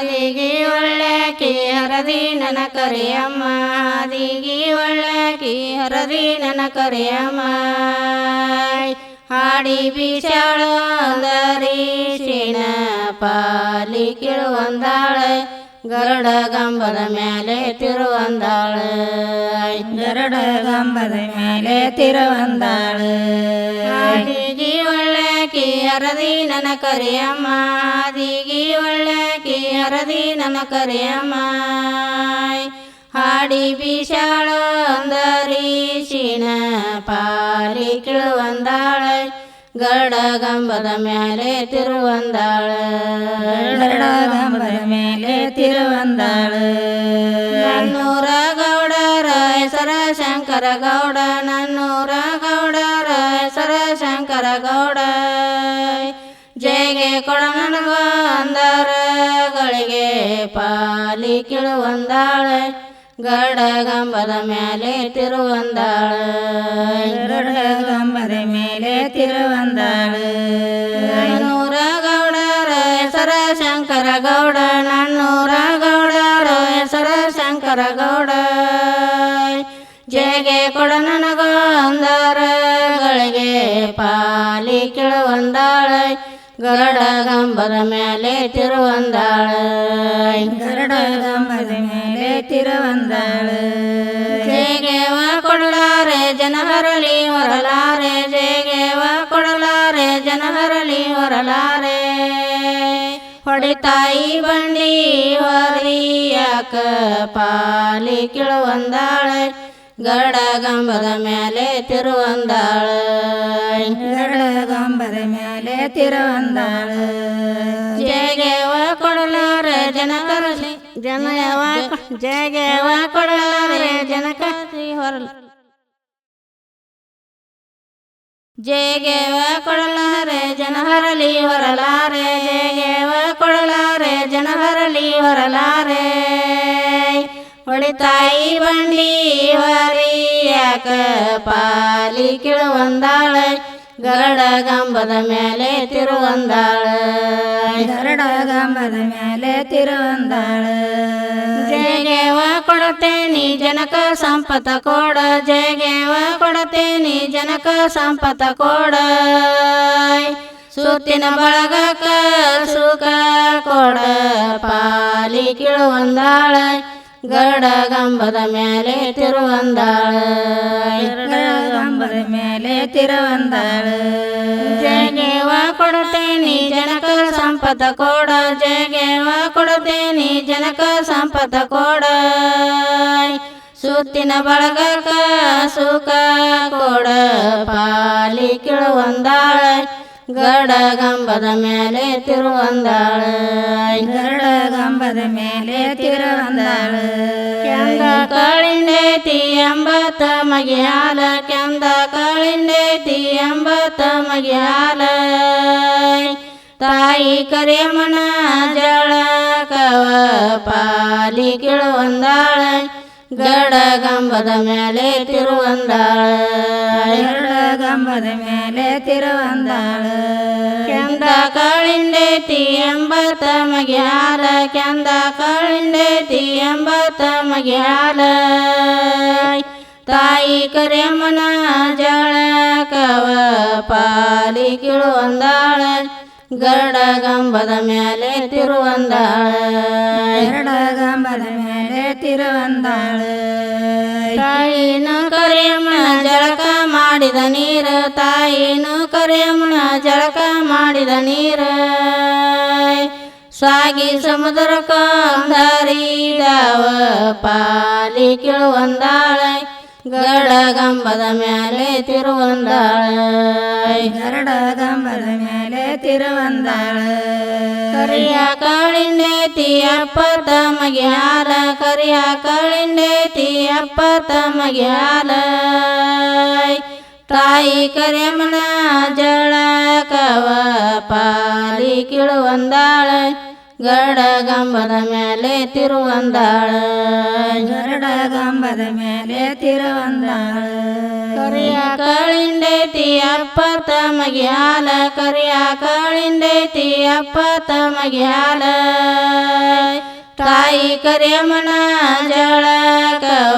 ದಿಗಿ ಒಳ್ಳೆಕಿ ಹರದಿ ನನ ಕರಿಯಮ್ಮ ದಿಗಿ ಒಳ್ಳೆಕಿ ಹರದಿ ನನ ಕರಿಯಮ್ಮ ಹಾಡಿ ಬೀಸಾಳ ಅಂದರೀಶಿನ ಪಾಲಿ ಕಿಳುವಂದಾಳ ಗರುಡ ಗಂಬದ ಮೇಲೆ ತಿರುವಂದಾಳ ಗರುಡ ಗಂಬದ ಮೇಲೆ ತಿರುವಂದಾಳ ದಿಗಿ ಒಳ್ಳೆಕಿ ಹರದಿ ನನ ಕರಿಯಮ್ಮ ದಿಗಿ ಒಳ್ಳೆಕಿ ಹರದಿ ನನ ಕರಿಯಮ್ಮ ಹಾಡಿ ಬೀಸಾಳ ಅಂದರೀಶಿನ ಪಾಲಿ ಕಿಳುವಂದಾಳ ಗರುಡ ಗಂಬದ ಮೇಲೆ ತಿರುವಂದಾಳ ಗರುಡ ಗಂಬದ ಮೇಲೆ ತಿರುವಂದಾಳ ನನ್ನೂರ ಗೌಡರ ಹೆಸರ ಶಂಕರ ಗೌಡ ನನ್ನೂರ ಗೌಡರ ಹೆಸರ ಶಂಕರ ಗೌಡ ಜೈಗೆ ಕೊಡ ನನಗ ಅಂದರಗಳಿಗೆ ಪಾಲಿ ಕಿಳುವಂದಾಳ ಗರುಡ ಗಂಬದ ಮೇಲೆ ತಿರುವಂದಾಳ ಗರುಡ ಗಂಬದ ಮೇಲೆ ತಿರುವಂದಾಳ ನನ್ನೂರ ಗೌಡರ ಹೆಸರ ಶಂಕರ ಗೌಡ ನನ್ನೂರ ಗೌಡರ ಹೆಸರ ಶಂಕರ ಗೌಡ ಜೈಗೆ ಕೊಡ ನನಗ ಅಂದರಗಳಿಗೆ ಪಾಲಿ ಕಿಳುವಂದಾಳ ಗರುಡ ಗಂಬದ ಮೇಲೆ ತಿರುವಂದಾಳ ಗರುಡ ಗಂಬದ ಮೇಲೆ ತಿರುವಂದಾಳ ಜೇಗೆವ ಕೊಡಲಾರೆ ಜನ ಹರಲಿ ಹೊರಲಾರೆ ಜೇಗೆವ ಕೊಡಲಾರೆ ಜನ ಹರಲಿ ಹೊರಲಾರೆ ಹೊಡಿತಾಯಿ ಬಂಡಿ ಹೊರಿಯಾಕ ಪಾಲಿ ಕಿಳುವಂದಾಳ ಗರುಡ ಗಂಬದ ಮೇಲೆ ತಿರುವಂದಾಳ ಗರುಡ ಗಂಬದ ಮೇಲೆ ತಿರುವಂದಾಳ ಜೇಗೆವ ಕೊಡಲಾರೆ ಜನ ಕರಲಿ ಜನಯವ ಜೇಗೆವ ಕೊಡಲಾರೆ ಜನ ಕರಿ ಹೊರಲ ಜೇಗೆವ ಕೊಡಲಾರೆ ಜನ ಹರಲಿ ಹೊರಲಾರೆ ಜೇಗೆವ ಕೊಡಲಾರೆ ಜನ ಹರಲಿ ಹೊರಲಾರೆ ಹೊಡಿತಾಯಿ ಬಂಡಿ ಹೊರಿಯಾಕ ಪಾಲಿ ಕಿಳುವಂದಾಳ ಗರುಡ ಗಂಬದ ಮೇಲೆ ತಿರುವಂದಾಳ ಗರುಡ ಗಂಬದ ಮೇಲೆ ತಿರುವಂದಾಳ ಜೇಗೆವ ಕೊಡತೇನಿ ಜನಕ ಸಂಪತ ಕೊಡ ಜೇಗೆವ ಕೊಡತೇನಿ ಜನಕ ಸಂಪತ ಕೊಡ ಸುತ್ತಿನ ಬಳಗಕ ಸುಖ ಕೊಡ ಪಾಲಿ ಕಿಳುವಂದಾಳ ಗರುಡ ಗಂಬದ ಮೇಲೆ ತಿರುವಂದಾಳ ಗರುಡ ಗಂಬದ ಮೇಲೆ ತಿರುವಂದಾಳ ಜೇಗೆವ ಕೊಡತೇನಿ ಜನಕ ಸಂಪತ ಕೊಡ ಜೇಗೆವ ಕೊಡತೇನಿ ಜನಕ ಸಂಪತ ಕೊಡ ಸುತ್ತಿನ ಬಳಗಕ ಸುಖ ಕೊಡ ಪಾಲಿ ಕಿಳುವಂದಾಳ ಗರುಡ ಗಂಬದ ಮೇಲೆ ತಿರುವಂದಾಳ ಗರುಡ ಗಂಬದ ಮೇಲೆ ತಿರುವಂದಾಳ ಕೆಂದ ಕಾಳಿಂಡೇತಿ ಎಂಬತ್ತ ಮಗಿಯಾಲ ಕೆಂದ ಕಾಳಿಂಡೇತಿ ಎಂಬತ್ತ ಮಗಿಯಾಲ ತಾಯಿ ಕರಿಯಮ್ಮನ ಜಳಕವ ಪಾಲಿ ಕಿಳುವಂದಾಳ ಗರುಡ ಗಂಬದ ಮೇಲೆ ತಿರುವಂದಾಳ ಗರುಡ ಗಂಬದ ಮೇಲೆ ತಿರುವಂದಾಳ ಕೆಂದ ಕಾಳಿಂಡೇತಿ ಎಂಬತ್ತ ಮಗಿಯಾಲ ಕೆಂದ ಕಾಳಿಂಡೇತಿ ಎಂಬತ್ತ ಮಗಿಯಾಲ ತಾಯಿ ಕರಿಯಮ್ಮನ ಜಳಕವ ಪಾಲಿ ಕಿಳುವಂದಾಳ ಗರುಡ ಗಂಬದ ಮೇಲೆ ತಿರುವಂದಾಳ ಗರುಡ ಗಂಬದ ಮೇಲೆ ತಿರುವಂದಾಳ ತಾಯಿನ ಕರಿಯಮ್ಮನ ಜಳಕ ಮಾಡಿದ ನೀರ ತಾಯಿನು ಕರಿಯಮ್ಮನ ಜಳಕ ಮಾಡಿದ ನೀರ ಸಾಗಿ ಸಮುದ್ರಕ್ಕ ಹರಿದವ ಪಾಲಿ ಕಿಳುವಂದಾಳ ಗರುಡ ಗಂಬದ ಮೇಲೆ ತಿರುವಂದಾಳ ಗರುಡ ಗಂಬದ ಮೇಲೆ ತಿರುವಂದಾಳ ಕರಿಯ ಕಾಳಿಂಡೇತಿ ಅಪ್ಪತ್ತ ಮಗಿಯಾಲ ಕರಿಯ ಕಾಳಿಂಡೇತಿ ಅಪ್ಪತ್ತ ಮಗಿಯಾಲ ತಾಯಿ ಕರಿಯಮ್ಮನ ಜಳಕವ ಪಾಲಿ ಕಿಳುವಂದಾಳ ಗರುಡ ಗಂಬದ ಮೇಲೆ ತಿರುವಂದಾಳ ಗರುಡ ಗಂಬದ ಮೇಲೆ ತಿರುವಂದಾಳ ಕರಿಯ ಕಾಳಿಂಡೇತಿ ಅಪ್ಪತ್ತ ಮಗಿಯಾಲ ಕರಿಯ ಕಾಳಿಂಡೇತಿ ಅಪ್ಪತ್ತ ಮಗಿಯಾಲ ತಾಯಿ ಕರಿಯಮ್ಮನ ಜಳಕವ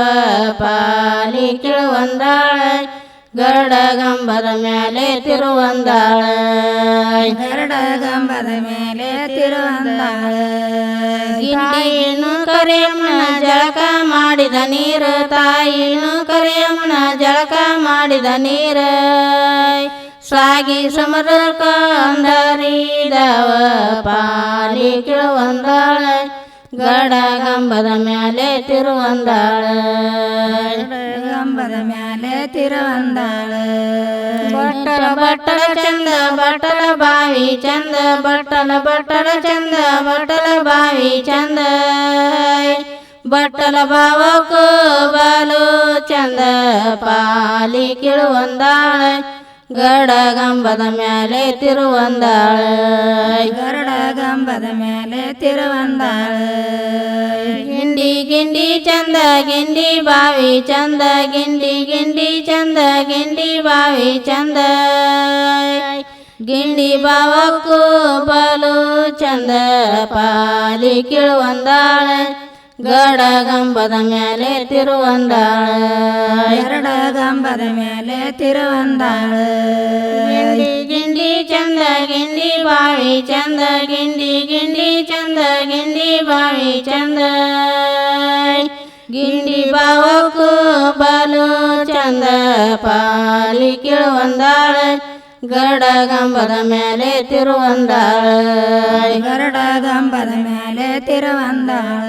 ಪಾಲಿ ಕಿಳುವಂದಾಳ ಗರುಡ ಗಂಬದ ಮೇಲೆ ತಿರುವಂದಾಳ ಗರುಡ ಗಂಬದ ಮೇಲೆ ತಿರುವಂದಾಳ ಗಿಂಡಿಯನ್ನು ಕರಿಯಮ್ಮನ ಜಳಕ ಮಾಡಿದ ನೀರು ತಾಯಿನು ಕರಿಯಮ್ಮನ ಜಳಕ ಮಾಡಿದ ನೀರ ಸಾಗಿ ಸಮುದ್ರಕ್ಕ ಅಂದರಿದವ ಪಾಲಿ ಕಿಳುವಂದಾಳ ಗರುಡ ಗಂಬದ ಮೇಲೆ ತಿರುವಂದಾಳ ಗಂಬದ ಮೇಲೆ ತಿರುವಂದಾಳ ಬಟ್ಟಲ ಬಟ್ಟಲ ಚಂದ ಬಟ್ಟಲ ಬಾವಿ ಚಂದ ಬಟ್ಟಲ ಬಟ್ಟಲ ಚಂದ ಬಟ್ಟಲ ಬಾವಿ ಚಂದ ಬಟ್ಟಲ ಬಾವಕ್ಕೂ ಬಾಲು ಚಂದ ಪಾಲಿ ಕಿಳುವಂದಾಳ ಗರುಡ ಗಂಬದ ಮೇಲೆ ತಿರುವಂದಾಳ ಗರುಡ ಗಂಬದ ಮೇಲೆ ತಿರುವಂದಾಳ ಗಿಂಡಿ ಗಿಂಡಿ ಚಂದ ಗಿಂಡಿ ಬಾವಿ ಚಂದ ಗಿಂಡಿ ಗಿಂಡಿ ಚಂದ ಗಿಂಡಿ ಬಾವಿ ಚಂದ ಗಿಂಡಿ ಬಾವಕ್ಕೂ ಬಲು ಚಂದ ಪಾಲಿ ಕಿಳುವಂದಾಳ ಗರುಡ ಗಂಬದ ಮೇಲೆ ತಿರುವಂದಾಳ ಗರುಡ ಗಂಬದ ಮೇಲೆ ತಿರುವಂದಾಳ ಗಿಂಡಿ ಗಿಂಡಿ ಚಂದ ಗಿಂಡಿ ಬಾವಿ ಚಂದ ಗಿಂಡಿ ಗಿಂಡಿ ಚಂದ ಗಿಂಡಿ ಬಾವಿ ಚಂದ ಗಿಂಡಿ ಬಾವಕ್ಕೂ ಬಲು ಚಂದ ಪಾಲಿ ಕಿಳುವಂದಾಳ ಗರುಡ ಗಂಬದ ಮೇಲೆ ತಿರುವಂದಾಳ ಗರುಡ ಗಂಬದ ಮೇಲೆ ತಿರುವಂದಾಳ